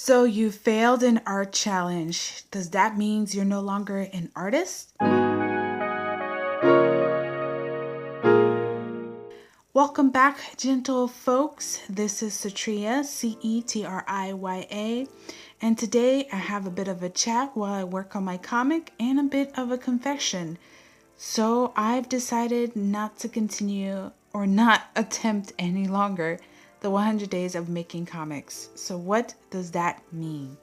So you failed an art challenge. Does that mean you're no longer an artist? Welcome back, gentle folks. This is Cetriya, Cetriya, and today I have a bit of a chat while I work on my comic and a bit of a confession. So I've decided not to continue or not attempt any longer the 100 days of making comics. So what does that mean?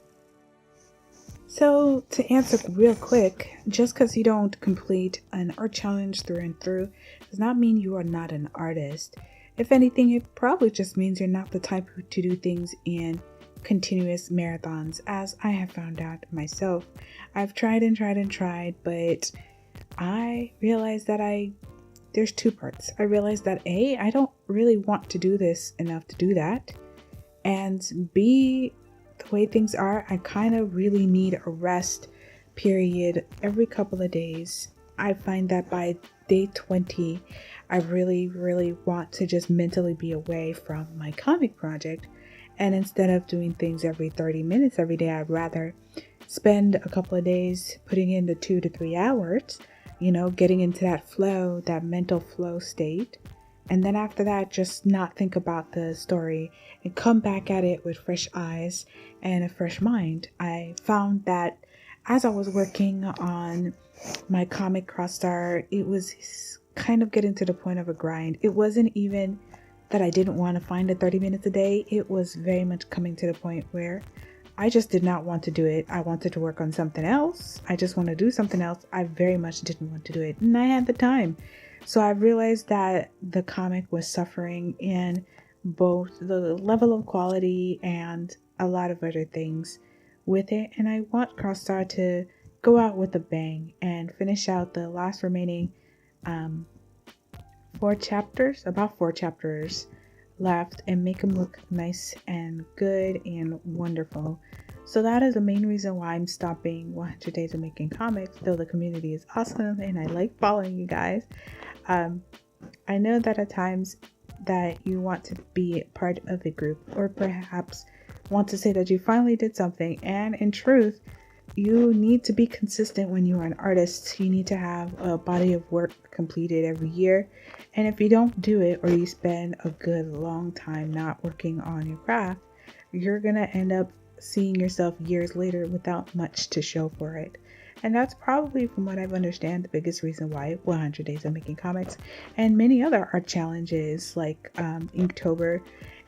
So, to answer real quick, just because you don't complete an art challenge through and through does not mean you are not an artist. If anything, it probably just means you're not the type to do things in continuous marathons, as I have found out myself. I've tried and tried and tried, but I realized that there's two parts. I realized that A, I don't really want to do this enough to do that, and B, the way things are, I kind of really need a rest period every couple of days. I find that by day 20, I really want to just mentally be away from my comic project. And instead of doing things every 30 minutes every day, I'd rather spend a couple of days putting in the 2 to 3 hours, getting into that flow, that mental flow state. And then after that, just not think about the story and come back at it with fresh eyes and a fresh mind. I found that as I was working on my comic Crossstar, it was kind of getting to the point of a grind. It wasn't even that I didn't want to find the 30 minutes a day. It was very much coming to the point where I just did not want to do it. I wanted to work on something else. I just want to do something else. I very much didn't want to do it. And I had the time. So I realized that the comic was suffering in both the level of quality and a lot of other things with it. And I want Crossstar to go out with a bang and finish out the last remaining about four chapters left, and make them look nice and good and wonderful. So that is the main reason why I'm stopping 100 Days of Making Comics, though the community is awesome and I like following you guys. I know that at times that you want to be part of a group, or perhaps want to say that you finally did something, and in truth, you need to be consistent when you are an artist. You need to have a body of work completed every year, and if you don't do it, or you spend a good long time not working on your craft, you're gonna end up seeing yourself years later without much to show for it. And that's probably, from what I've understand, the biggest reason why 100 Days of Making Comics and many other art challenges like Inktober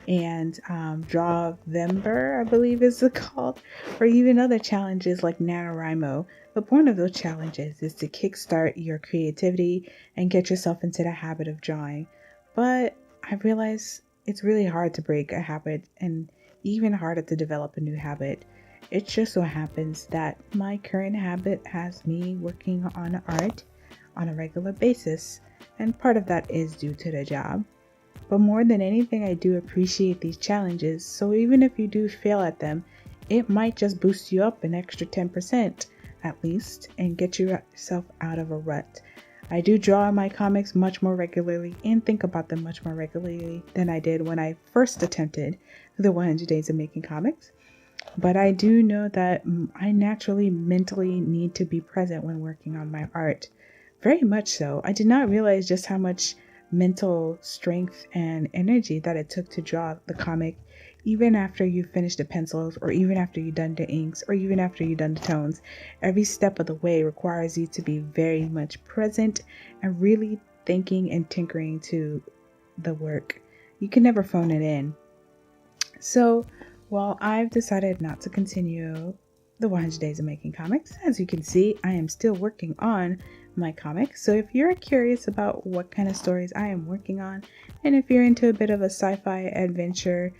and Drawvember, I believe is called, or even other challenges like NaNoWriMo. The point of those challenges is to kickstart your creativity and get yourself into the habit of drawing. But I realize it's really hard to break a habit and even harder to develop a new habit. It just so happens that my current habit has me working on art on a regular basis, and part of that is due to the job. But more than anything, I do appreciate these challenges, so even if you do fail at them, it might just boost you up an extra 10% at least and get yourself out of a rut. I do draw my comics much more regularly and think about them much more regularly than I did when I first attempted the 100 Days of Making Comics. But I do know that I naturally mentally need to be present when working on my art. Very much so. I did not realize just how much mental strength and energy that it took to draw the comic, even after you finish the pencils, or even after you've done the inks, or even after you've done the tones. Every step of the way requires you to be very much present and really thinking and tinkering to the work. You can never phone it in. So while I've decided not to continue the 100 Days of Making Comics, as you can see, I am still working on my comics. So if you're curious about what kind of stories I am working on, and if you're into a bit of a sci-fi adventure,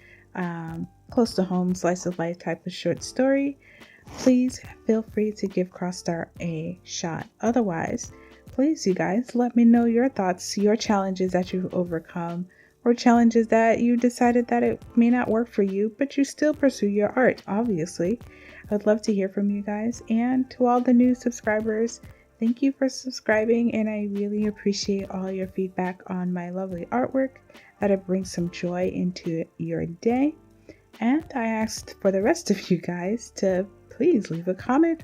close to home, slice of life type of short story, please feel free to give Crossstar a shot. Otherwise, please, you guys, let me know your thoughts, your challenges that you've overcome, or challenges that you decided that it may not work for you, but you still pursue your art, obviously. I'd love to hear from you guys. And to all the new subscribers, thank you for subscribing, and I really appreciate all your feedback on my lovely artwork, that it brings some joy into your day. And I asked for the rest of you guys to please leave a comment,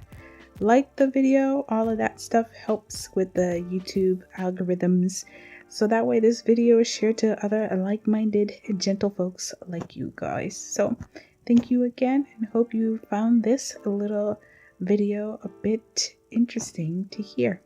like the video. All of that stuff helps with the YouTube algorithms, so that way this video is shared to other like-minded gentle folks like you guys. So thank you again, and hope you found this little video a bit interesting to hear.